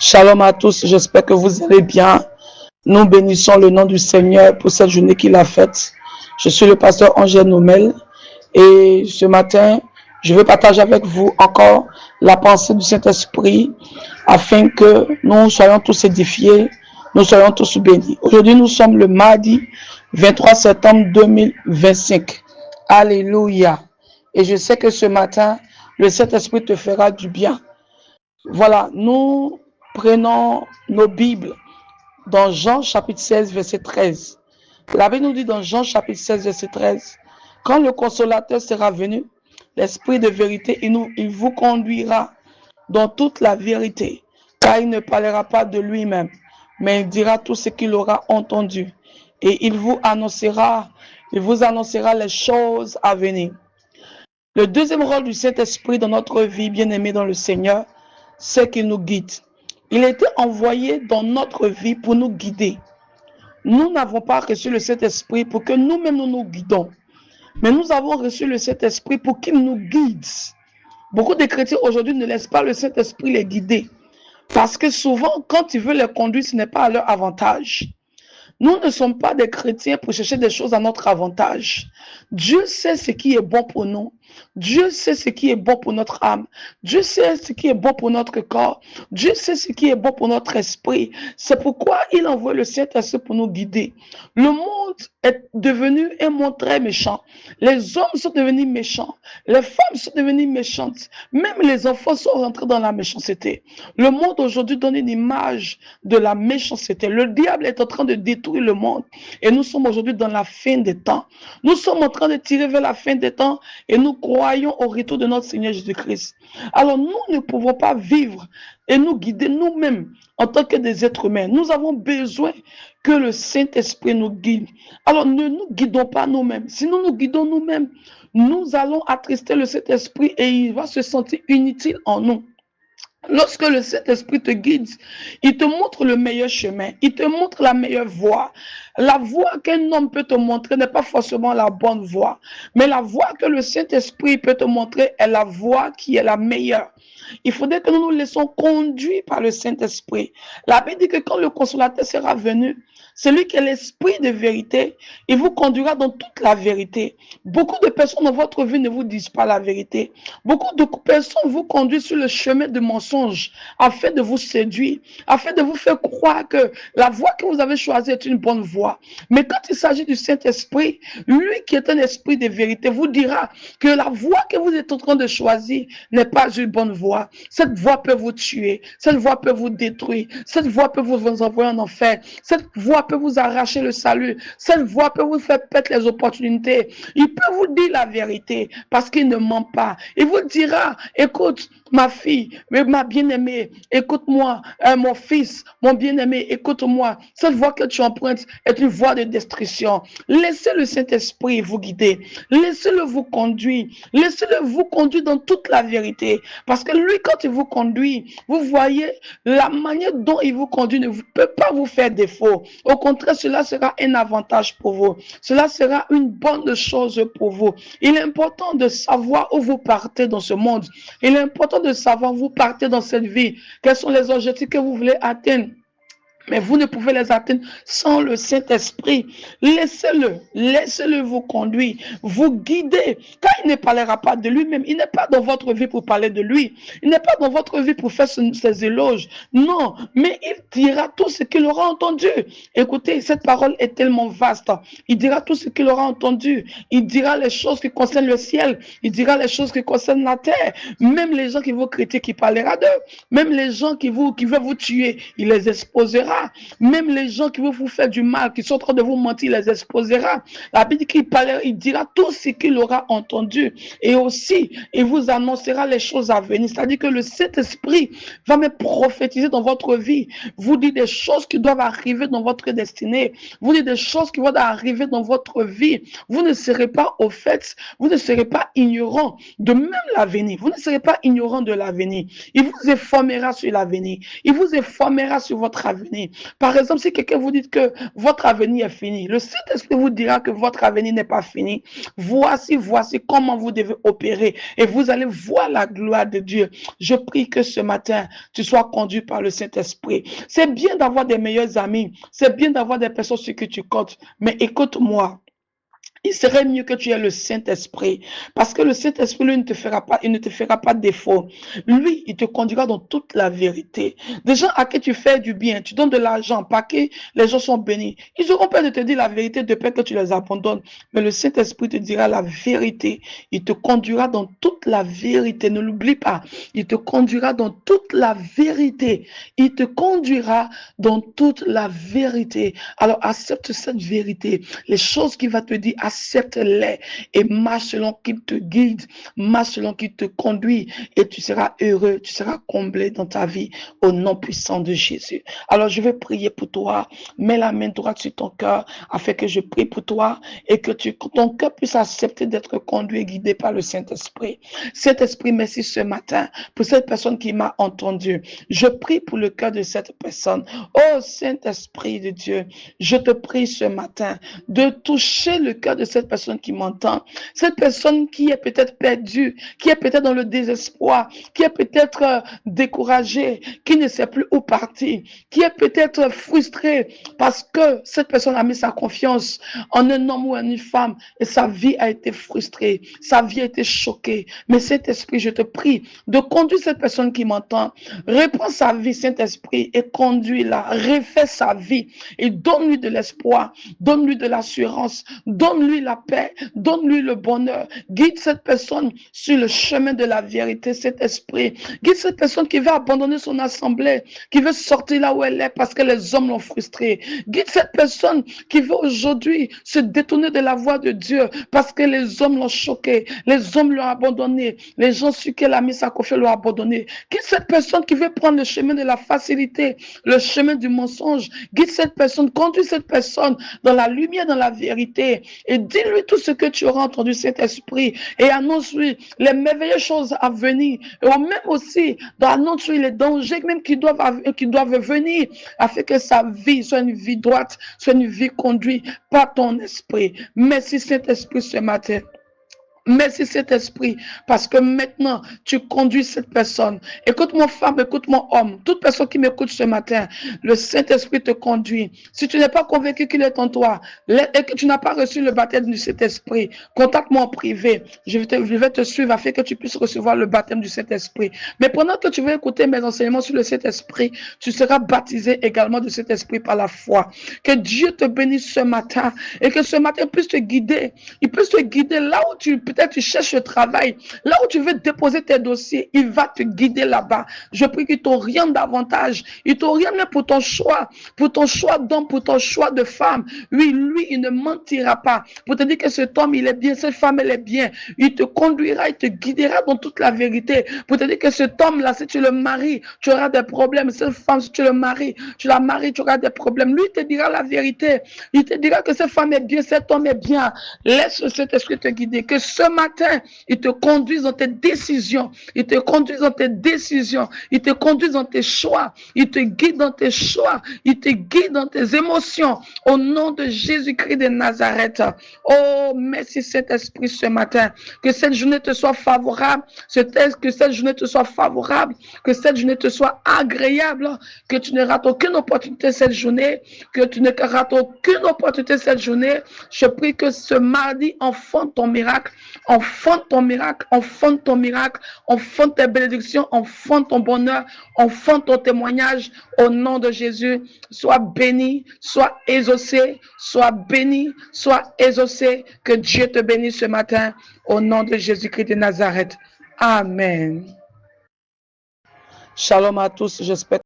Shalom à tous, j'espère que vous allez bien. Nous bénissons le nom du Seigneur pour cette journée qu'il a faite. Je suis le pasteur Angèle Nomel et ce matin, je veux partager avec vous encore la pensée du Saint-Esprit afin que nous soyons tous édifiés, nous soyons tous bénis. Aujourd'hui, nous sommes le mardi 23 septembre 2025. Alléluia. Et je sais que ce matin, le Saint-Esprit te fera du bien. Voilà, nous prenons nos Bibles dans Jean chapitre 16, verset 13. La Bible nous dit dans Jean chapitre 16, verset 13, quand le consolateur sera venu, l'Esprit de vérité, il vous conduira dans toute la vérité, car il ne parlera pas de lui-même, mais il dira tout ce qu'il aura entendu, et il vous annoncera les choses à venir. Le deuxième rôle du Saint-Esprit dans notre vie, bien-aimée dans le Seigneur, c'est qu'il nous guide. Il était envoyé dans notre vie pour nous guider. Nous n'avons pas reçu le Saint-Esprit pour que nous-mêmes nous guidons. Mais nous avons reçu le Saint-Esprit pour qu'il nous guide. Beaucoup de chrétiens aujourd'hui ne laissent pas le Saint-Esprit les guider. Parce que souvent, quand ils veulent les conduire, ce n'est pas à leur avantage. Nous ne sommes pas des chrétiens pour chercher des choses à notre avantage. Dieu sait ce qui est bon pour nous. Dieu sait ce qui est bon pour notre âme. Dieu sait ce qui est bon pour notre corps. Dieu sait ce qui est bon pour notre esprit. C'est pourquoi il envoie le Saint-Esprit pour nous guider. Le monde est devenu un monde très méchant. Les hommes sont devenus méchants. Les femmes sont devenues méchantes. Même les enfants sont rentrés dans la méchanceté. Le monde aujourd'hui donne une image de la méchanceté. Le diable est en train de détruire le monde. Et nous sommes aujourd'hui dans la fin des temps. Nous sommes en train de tirer vers la fin des temps et nous croyons au retour de notre Seigneur Jésus-Christ. Alors nous ne pouvons pas vivre et nous guider nous-mêmes en tant que des êtres humains. Nous avons besoin que le Saint-Esprit nous guide. Alors ne nous guidons pas nous-mêmes. Si nous nous guidons nous-mêmes, nous allons attrister le Saint-Esprit et il va se sentir inutile en nous. Lorsque le Saint-Esprit te guide, il te montre le meilleur chemin, il te montre la meilleure voie. La voie qu'un homme peut te montrer n'est pas forcément la bonne voie, mais la voie que le Saint-Esprit peut te montrer est la voie qui est la meilleure. Il faudrait que nous nous laissons conduire par le Saint-Esprit. La Bible dit que quand le consolateur sera venu, celui qui est l'esprit de vérité, il vous conduira dans toute la vérité. Beaucoup de personnes dans votre vie ne vous disent pas la vérité. Beaucoup de personnes vous conduisent sur le chemin de mensonges afin de vous séduire, afin de vous faire croire que la voie que vous avez choisie est une bonne voie. Mais quand il s'agit du Saint-Esprit, lui qui est un esprit de vérité vous dira que la voie que vous êtes en train de choisir n'est pas une bonne voie. Cette voie peut vous tuer, cette voie peut vous détruire, cette voie peut vous envoyer en enfer, cette voie peut vous arracher le salut, cette voie peut vous faire perdre les opportunités. Il peut vous dire la vérité parce qu'il ne ment pas. Il vous dira, écoute, ma fille, ma bien-aimée, écoute-moi, mon fils, mon bien-aimé, écoute-moi. Cette voie que tu empruntes est une voie de destruction. Laissez le Saint-Esprit vous guider. Laissez-le vous conduire. Laissez-le vous conduire dans toute la vérité. Parce que lui, quand il vous conduit, vous voyez, la manière dont il vous conduit ne peut pas vous faire défaut. Au contraire, cela sera un avantage pour vous. Cela sera une bonne chose pour vous. Il est important de savoir où vous partez dans ce monde. Il est important de savoir où vous partez dans cette vie. Quels sont les objectifs que vous voulez atteindre. Mais vous ne pouvez les atteindre sans le Saint-Esprit. Laissez-le vous conduire, vous guider. Car il ne parlera pas de lui-même. Il n'est pas dans votre vie pour parler de lui. Il n'est pas dans votre vie pour faire ses éloges. Non, mais il dira tout ce qu'il aura entendu. Écoutez, cette parole est tellement vaste. Il dira tout ce qu'il aura entendu. Il dira les choses qui concernent le ciel. Il dira les choses qui concernent la terre. Même les gens qui vous critiquent, il parlera d'eux. Même les gens qui veulent vous tuer, il les exposera. Même les gens qui veulent vous faire du mal, qui sont en train de vous mentir, les exposera. La Bible dit il dira tout ce qu'il aura entendu. Et aussi, il vous annoncera les choses à venir. C'est-à-dire que le Saint-Esprit va me prophétiser dans votre vie. Vous dit des choses qui doivent arriver dans votre destinée. Vous dit des choses qui vont arriver dans votre vie. Vous ne serez pas au fait, vous ne serez pas ignorant de même l'avenir. Vous ne serez pas ignorant de l'avenir. Il vous informera sur l'avenir. Il vous informera sur votre avenir. fini. Par exemple, si quelqu'un vous dit que votre avenir est fini, le Saint-Esprit vous dira que votre avenir n'est pas fini. Voici comment vous devez opérer et vous allez voir la gloire de Dieu. Je prie que ce matin, tu sois conduit par le Saint-Esprit. C'est bien d'avoir des meilleurs amis, c'est bien d'avoir des personnes sur qui tu comptes, mais écoute-moi. Il serait mieux que tu aies le Saint-Esprit, parce que le Saint-Esprit, lui, il ne te fera pas défaut. Lui, il te conduira dans toute la vérité. Des gens à qui tu fais du bien, tu donnes de l'argent, pas que les gens sont bénis. Ils auront peur de te dire la vérité de peur que tu les abandonnes. Mais le Saint-Esprit te dira la vérité. Il te conduira dans toute la vérité. Ne l'oublie pas. Il te conduira dans toute la vérité. Il te conduira dans toute la vérité. Alors, accepte cette vérité. Les choses qu'il va te dire, accepte-les et marche selon qu'il te guide, marche selon qu'il te conduit et tu seras heureux, tu seras comblé dans ta vie au nom puissant de Jésus. Alors je vais prier pour toi, mets la main droite sur ton cœur afin que je prie pour toi et que ton cœur puisse accepter d'être conduit et guidé par le Saint-Esprit. Saint-Esprit, merci ce matin pour cette personne qui m'a entendu. Je prie pour le cœur de cette personne. Oh Saint-Esprit de Dieu, je te prie ce matin de toucher le cœur de cette personne qui m'entend, cette personne qui est peut-être perdue, qui est peut-être dans le désespoir, qui est peut-être découragée, qui ne sait plus où partir, qui est peut-être frustrée parce que cette personne a mis sa confiance en un homme ou en une femme et sa vie a été frustrée, sa vie a été choquée. Mais Saint-Esprit, je te prie de conduire cette personne qui m'entend, reprends sa vie, Saint-Esprit, et conduis-la, refais sa vie et donne-lui de l'espoir, donne-lui de l'assurance, donne-lui la paix, donne-lui le bonheur. Guide cette personne sur le chemin de la vérité, cet esprit. Guide cette personne qui veut abandonner son assemblée, qui veut sortir là où elle est parce que les hommes l'ont frustrée. Guide cette personne qui veut aujourd'hui se détourner de la voie de Dieu parce que les hommes l'ont choqué, les hommes l'ont abandonné, les gens sur qui elle a mis sa confiance l'ont abandonné. Guide cette personne qui veut prendre le chemin de la facilité, le chemin du mensonge. Guide cette personne, conduis cette personne dans la lumière, dans la vérité et dis-lui tout ce que tu auras entendu, cet esprit, et annonce-lui les merveilleuses choses à venir, et même aussi annonce-lui les dangers même qui doivent venir, afin que sa vie soit une vie droite, soit une vie conduite par ton esprit. Merci Saint-Esprit ce matin. Merci Saint-Esprit, parce que maintenant, tu conduis cette personne. Écoute-moi femme, écoute-moi homme, toute personne qui m'écoute ce matin, le Saint-Esprit te conduit. Si tu n'es pas convaincu qu'il est en toi et que tu n'as pas reçu le baptême du Saint-Esprit, contacte-moi en privé. Je vais te suivre afin que tu puisses recevoir le baptême du Saint-Esprit. Mais pendant que tu vas écouter mes enseignements sur le Saint-Esprit, tu seras baptisé également du Saint-Esprit par la foi. Que Dieu te bénisse ce matin et que ce matin puisse te guider. Il puisse te guider là où peut-être tu cherches le travail, là où tu veux déposer tes dossiers, il va te guider là-bas. Je prie qu'il t'oriente davantage. Il t'oriente même pour ton choix d'homme, pour ton choix de femme. Oui, lui, il ne mentira pas. Pour te dire que cet homme, il est bien, cette femme, elle est bien. Il te conduira, il te guidera dans toute la vérité. Pour te dire que cet homme-là, si tu le maries, tu auras des problèmes. Cette femme, si tu le maries, tu la maries, tu auras des problèmes. Lui, il te dira la vérité. Il te dira que cette femme est bien, cet homme est bien. Laisse cet esprit te guider. Que ce matin, il te conduise dans tes décisions. Il te conduise dans tes décisions. Il te conduise dans tes choix. Il te guide dans tes choix. Il te guide dans tes émotions. Au nom de Jésus-Christ de Nazareth. Oh, merci Saint-Esprit ce matin. Que cette journée te soit favorable. Que cette journée te soit favorable. Que cette journée te soit agréable. Que tu ne rates aucune opportunité cette journée. Que tu ne rates aucune opportunité cette journée. Je prie que ce mardi, enfante ton miracle. Enfante ton miracle, enfante ton miracle, enfante tes bénédictions, enfante ton bonheur, enfante ton témoignage au nom de Jésus. Sois béni, sois exaucé, sois béni, sois exaucé. Que Dieu te bénisse ce matin au nom de Jésus-Christ de Nazareth. Amen. Shalom à tous, j'espère